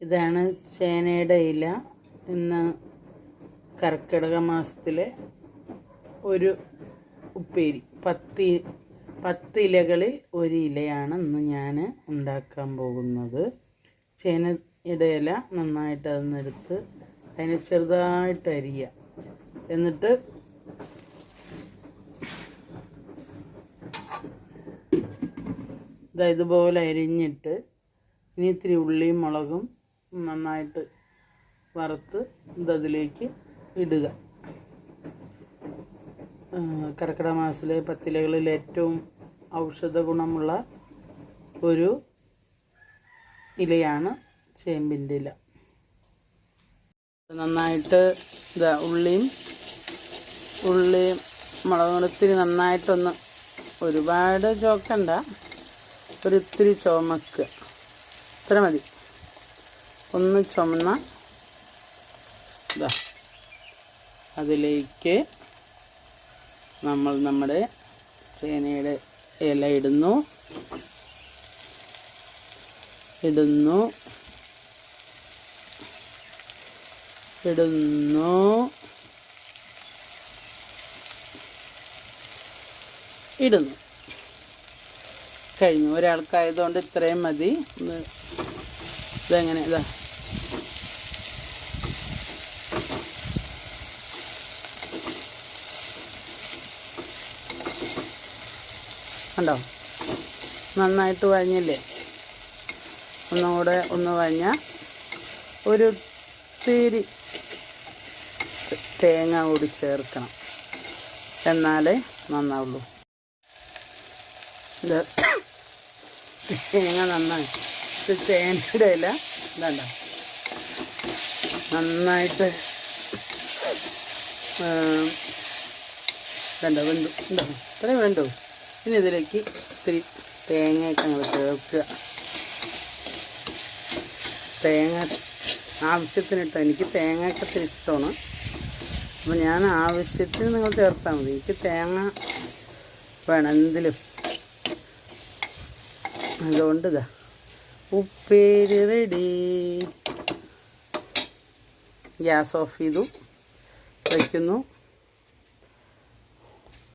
ഇതാണ് ചേനയുടെ ഇല. ഇന്ന് കർക്കിടക മാസത്തിലെ ഒരു ഉപ്പേരി. 10 ഇലകളിൽ ഒരു ഇലയാണ് ഇന്ന് ഞാൻ ഉണ്ടാക്കാൻ പോകുന്നത്. ചേനയുടെ ഇല നന്നായിട്ട് അതൊന്നെടുത്ത് അതിനെ ചെറുതായിട്ട് അരിയുക. എന്നിട്ട് ഇതുപോലെ അരിഞ്ഞിട്ട് ഇനി ഇത്തിരി ഉള്ളിയും മുളകും നന്നായിട്ട് വറുത്ത് ഇതിലേക്ക് ഇടുക. കർക്കിടക മാസത്തിലെ 10 ഇലകളിൽ ഏറ്റവും ഔഷധ ഗുണമുള്ള ഒരു ഇലയാണ് ചേമ്പിൻ്റെ ഇല. നന്നായിട്ട് ഉള്ളിയും മുളകും ഇത്തിരി നന്നായിട്ടൊന്ന്, ഒരുപാട് ചോക്കണ്ട, ഒരിത്തിരി ചുമക്കുക, ഇത്ര മതി. ഒന്ന് ചുമന്ന അതിലേക്ക് നമ്മൾ നമ്മുടെ ചേനയുടെ ഇല ഇടുന്നു. കഴിഞ്ഞു. ഒരാൾക്കായതുകൊണ്ട് ഇത്രയും മതി. ഇതെങ്ങനെ കണ്ടോ, നന്നായിട്ട് വഴഞ്ഞില്ലേ? ഒന്നുകൂടെ ഒന്ന് വഴഞ്ഞാൽ ഒരു ഇത്തിരി തേങ്ങ കൂടി ചേർക്കണം, എന്നാലേ നന്നാവുള്ളൂ. ഇത് തേങ്ങ നന്നായി, ഇത് ചേനയുടെ ഇല ഇതണ്ട നന്നായിട്ട് വെന്തു. ഇത്രയും വേണ്ടു. ഇനി ഇതിലേക്ക് ഇത്തിരി തേങ്ങയൊക്കെ ഞങ്ങൾ ചേർക്കുക. തേങ്ങ ആവശ്യത്തിനിട്ട്, എനിക്ക് തേങ്ങയൊക്കെ ഇത്തിരി ഇഷ്ടമാണ്. അപ്പോൾ ഞാൻ ആവശ്യത്തിന് നിങ്ങൾ ചേർത്താൽ മതി. എനിക്ക് തേങ്ങ വേണം എന്തിലും. അതുകൊണ്ട് ഉപ്പേരി റെഡി. ഗ്യാസ് ഓഫ് ചെയ്തു വയ്ക്കുന്നു.